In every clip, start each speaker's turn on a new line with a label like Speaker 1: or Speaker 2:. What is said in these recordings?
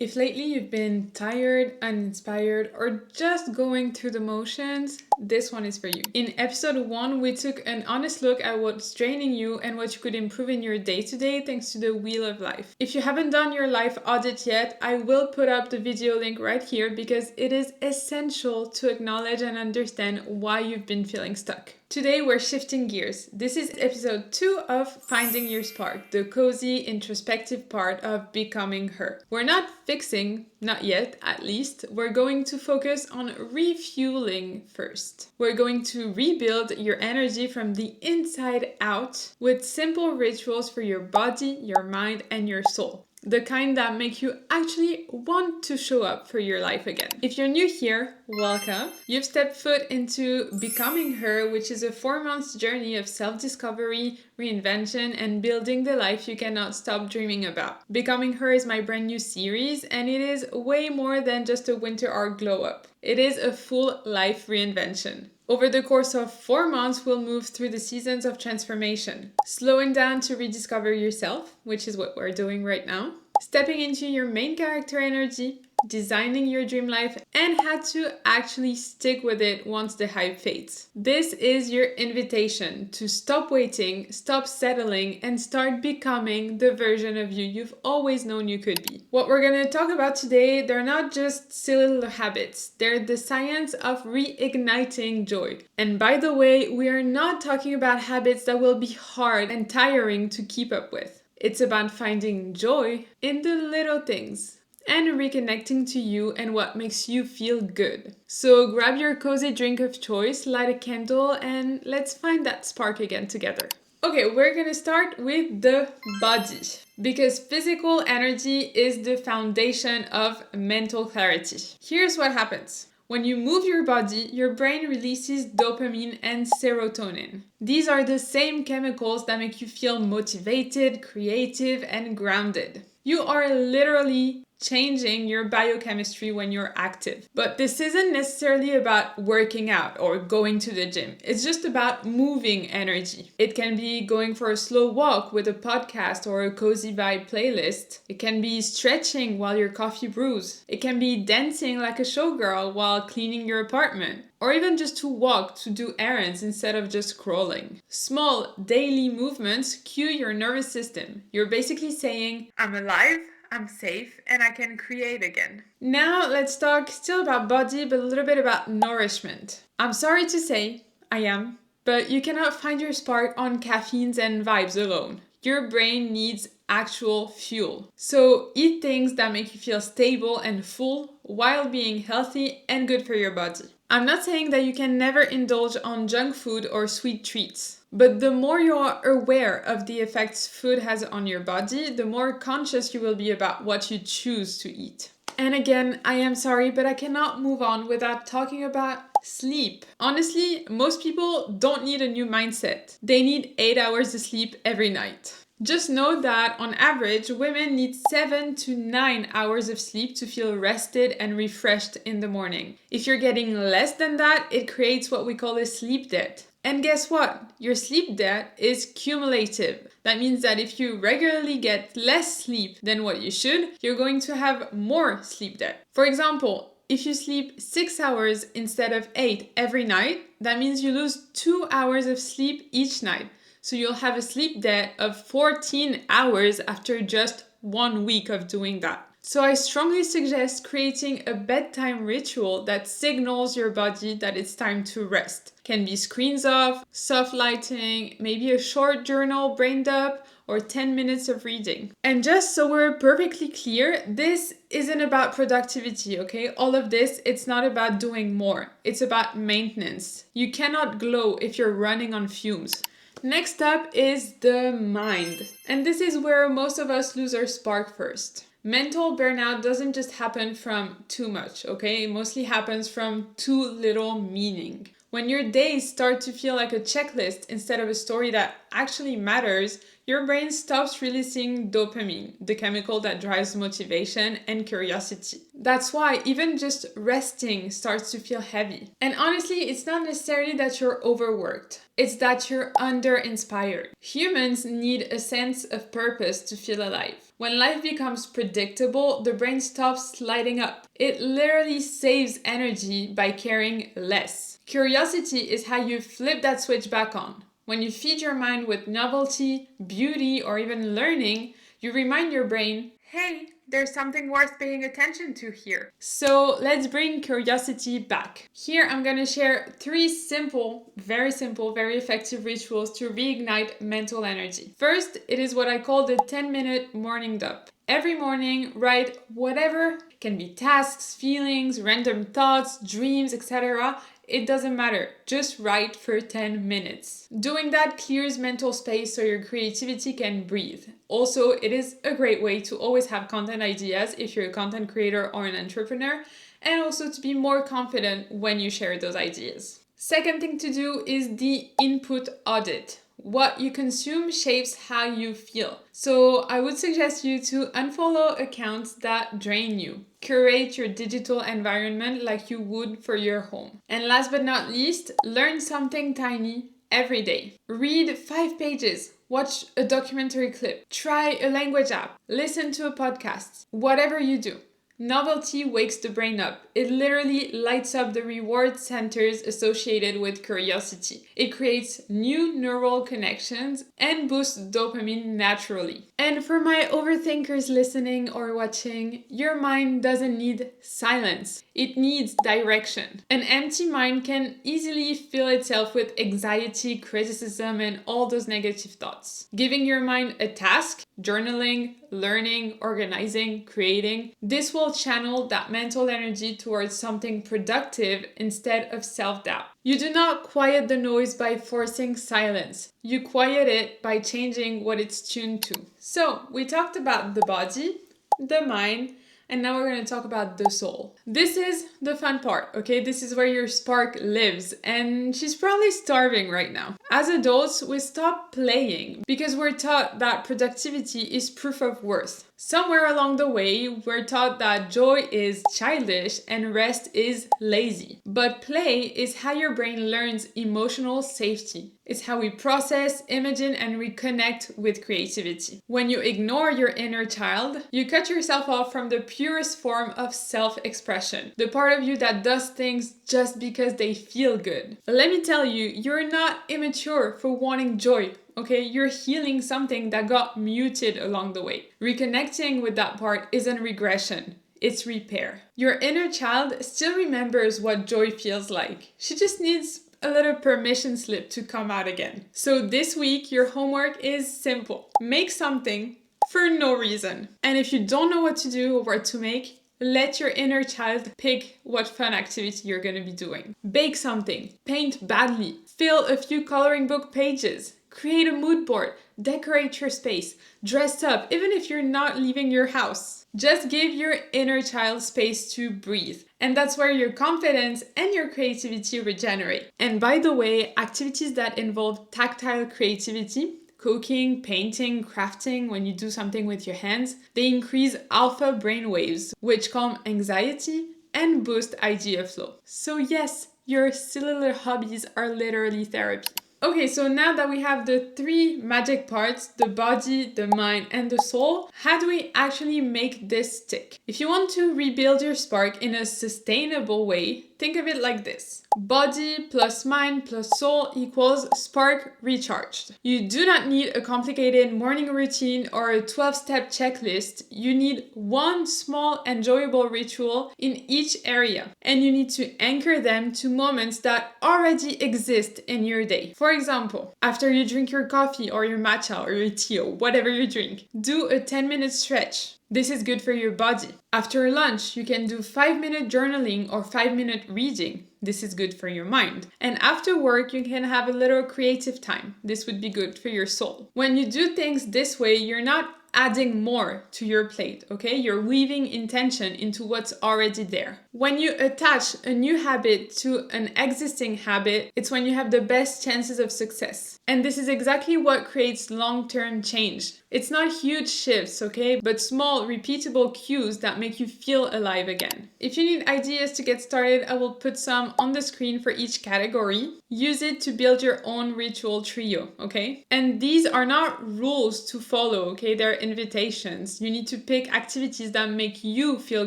Speaker 1: If lately you've been tired, uninspired, or just going through the motions, this one is for you. In episode 1, we took an honest look at what's draining you and what you could improve in your day-to-day thanks to the Wheel of Life. If you haven't done your life audit yet, I will put up the video link right here because it is essential to acknowledge and understand why you've been feeling stuck. Today we're shifting gears. This is episode 2 of Finding Your Spark, the cozy, introspective part of becoming her. We're not fixing, not yet at least, we're going to focus on refueling first. We're going to rebuild your energy from the inside out with simple rituals for your body, your mind, and your soul. The kind that make you actually want to show up for your life again. If you're new here, welcome. You've stepped foot into Becoming Her, which is a 4-month journey of self-discovery, reinvention, and building the life you cannot stop dreaming about. Becoming Her is my brand new series, and it is way more than just a winter art glow up. It is a full life reinvention. Over the course of 4 months, we'll move through the seasons of transformation. Slowing down to rediscover yourself, which is what we're doing right now. Stepping into your main character energy, designing your dream life, and how to actually stick with it once the hype fades. This is your invitation to stop waiting, stop settling, and start becoming the version of you you've always known you could be. What we're going to talk about today, they're not just silly little habits. They're the science of reigniting joy. And by the way, we are not talking about habits that will be hard and tiring to keep up with. It's about finding joy in the little things and reconnecting to you and what makes you feel good. So grab your cozy drink of choice, light a candle, and let's find that spark again together. Okay, we're gonna start with the body because physical energy is the foundation of mental clarity. Here's what happens. When you move your body, your brain releases dopamine and serotonin. These are the same chemicals that make you feel motivated, creative, and grounded. You are literally changing your biochemistry when you're active. But this isn't necessarily about working out or going to the gym. It's just about moving energy. It can be going for a slow walk with a podcast or a cozy vibe playlist. It can be stretching while your coffee brews. It can be dancing like a showgirl while cleaning your apartment. Or even just to walk to do errands instead of just scrolling. Small daily movements cue your nervous system. You're basically saying, I'm alive, I'm safe, and I can create again. Now let's talk still about body, but a little bit about nourishment. I'm sorry to say, I am, but you cannot find your spark on caffeines and vibes alone. Your brain needs actual fuel. So eat things that make you feel stable and full while being healthy and good for your body. I'm not saying that you can never indulge on junk food or sweet treats, but the more you are aware of the effects food has on your body, the more conscious you will be about what you choose to eat. And again, I am sorry, but I cannot move on without talking about sleep. Honestly, most people don't need a new mindset. They need 8 hours of sleep every night. Just know that on average, women need 7 to 9 hours of sleep to feel rested and refreshed in the morning. If you're getting less than that, it creates what we call a sleep debt. And guess what? Your sleep debt is cumulative. That means that if you regularly get less sleep than what you should, you're going to have more sleep debt. For example, if you sleep 6 hours instead of 8 every night, that means you lose 2 hours of sleep each night. So you'll have a sleep debt of 14 hours after just 1 week of doing that. So I strongly suggest creating a bedtime ritual that signals your body that it's time to rest. Can be screens off, soft lighting, maybe a short journal, brain dump, or 10 minutes of reading. And just so we're perfectly clear, this isn't about productivity, okay? All of this, it's not about doing more. It's about maintenance. You cannot glow if you're running on fumes. Next up is the mind. And this is where most of us lose our spark first. Mental burnout doesn't just happen from too much, okay? It mostly happens from too little meaning. When your days start to feel like a checklist instead of a story that actually matters, your brain stops releasing dopamine, the chemical that drives motivation and curiosity. That's why even just resting starts to feel heavy. And honestly, it's not necessarily that you're overworked. It's that you're under-inspired. Humans need a sense of purpose to feel alive. When life becomes predictable, the brain stops lighting up. It literally saves energy by caring less. Curiosity is how you flip that switch back on. When you feed your mind with novelty, beauty, or even learning, you remind your brain, hey, there's something worth paying attention to here. So let's bring curiosity back. Here I'm gonna share 3 simple, very effective rituals to reignite mental energy. First, it is what I call the 10-minute morning dump. Every morning, write whatever, can be tasks, feelings, random thoughts, dreams, etc. It doesn't matter. Just write for 10 minutes. Doing that clears mental space so your creativity can breathe. Also, it is a great way to always have content ideas if you're a content creator or an entrepreneur, and also to be more confident when you share those ideas. Second thing to do is the input audit. What you consume shapes how you feel. So I would suggest you to unfollow accounts that drain you. Curate your digital environment like you would for your home. And last but not least, learn something tiny every day. Read 5 pages. Watch a documentary clip. Try a language app. Listen to a podcast. Whatever you do. Novelty wakes the brain up. It literally lights up the reward centers associated with curiosity. It creates new neural connections and boosts dopamine naturally. And for my overthinkers listening or watching, your mind doesn't need silence. It needs direction. An empty mind can easily fill itself with anxiety, criticism, and all those negative thoughts. Giving your mind a task, journaling, learning, organizing, creating, this will channel that mental energy towards something productive instead of self-doubt. You do not quiet the noise by forcing silence. You quiet it by changing what it's tuned to. So, we talked about the body, the mind, and now we're going to talk about the soul. This is the fun part, okay? This is where your spark lives, and she's probably starving right now. As adults, we stop playing because we're taught that productivity is proof of worth. Somewhere along the way, we're taught that joy is childish and rest is lazy. But play is how your brain learns emotional safety. It's how we process, imagine, and reconnect with creativity. When you ignore your inner child, you cut yourself off from the purest form of self-expression. The part of you that does things just because they feel good. Let me tell you, you're not immature for wanting joy. Okay, you're healing something that got muted along the way. Reconnecting with that part isn't regression, it's repair. Your inner child still remembers what joy feels like. She just needs a little permission slip to come out again. So this week, your homework is simple. Make something for no reason. And if you don't know what to do or what to make, let your inner child pick what fun activity you're gonna be doing. Bake something, paint badly, fill a few coloring book pages, create a mood board, decorate your space, dress up, even if you're not leaving your house. Just give your inner child space to breathe. And that's where your confidence and your creativity regenerate. And by the way, activities that involve tactile creativity, cooking, painting, crafting, when you do something with your hands, they increase alpha brain waves, which calm anxiety and boost idea flow. So yes, your silly little hobbies are literally therapy. Okay, so now that we have the 3 magic parts, the body, the mind, and the soul, how do we actually make this stick? If you want to rebuild your spark in a sustainable way, think of it like this. Body plus mind plus soul equals spark recharged. You do not need a complicated morning routine or a 12-step checklist. You need one small enjoyable ritual in each area. And you need to anchor them to moments that already exist in your day. For example, after you drink your coffee or your matcha or your tea or whatever you drink, do a 10-minute stretch. This is good for your body. After lunch, you can do 5-minute journaling or 5-minute reading. This is good for your mind. And after work, you can have a little creative time. This would be good for your soul. When you do things this way, you're not adding more to your plate, okay? You're weaving intention into what's already there. When you attach a new habit to an existing habit, it's when you have the best chances of success. And this is exactly what creates long-term change. It's not huge shifts, okay? But small, repeatable cues that make you feel alive again. If you need ideas to get started, I will put some on the screen for each category. Use it to build your own ritual trio, okay? And these are not rules to follow, okay? They're invitations. You need to pick activities that make you feel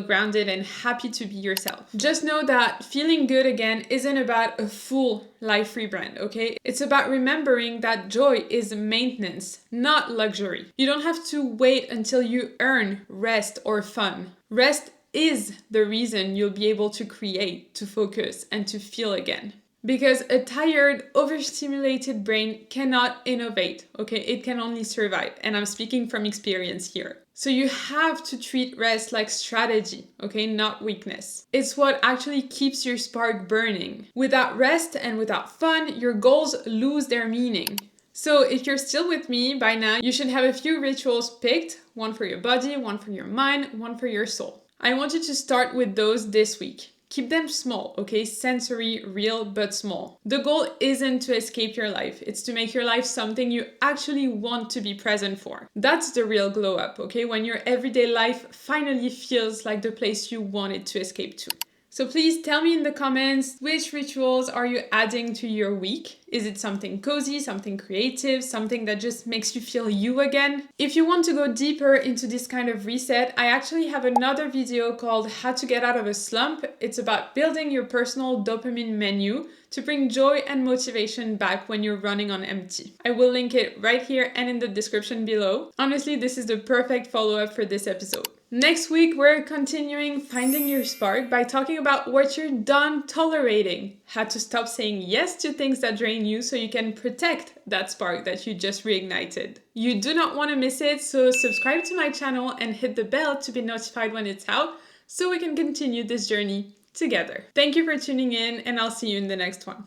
Speaker 1: grounded and happy to be yourself. Just know that feeling good again isn't about a full life rebrand, okay? It's about remembering that joy is maintenance, not luxury. You don't have to wait until you earn rest or fun. Rest is the reason you'll be able to create, to focus, and to feel again. Because a tired, overstimulated brain cannot innovate, okay? It can only survive. And I'm speaking from experience here. So you have to treat rest like strategy, okay? Not weakness. It's what actually keeps your spark burning. Without rest and without fun, your goals lose their meaning. So if you're still with me by now, you should have a few rituals picked. One for your body, one for your mind, one for your soul. I want you to start with those this week. Keep them small, okay? Sensory, real, but small. The goal isn't to escape your life. It's to make your life something you actually want to be present for. That's the real glow up, okay? When your everyday life finally feels like the place you wanted to escape to. So please tell me in the comments, which rituals are you adding to your week? Is it something cozy, something creative, something that just makes you feel you again? If you want to go deeper into this kind of reset, I actually have another video called How to Get Out of a Slump. It's about building your personal dopamine menu to bring joy and motivation back when you're running on empty. I will link it right here and in the description below. Honestly, this is the perfect follow-up for this episode. Next week, we're continuing finding your spark by talking about what you're done tolerating, how to stop saying yes to things that drain you so you can protect that spark that you just reignited. You do not want to miss it, so subscribe to my channel and hit the bell to be notified when it's out so we can continue this journey together. Thank you for tuning in, and I'll see you in the next one.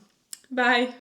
Speaker 1: Bye!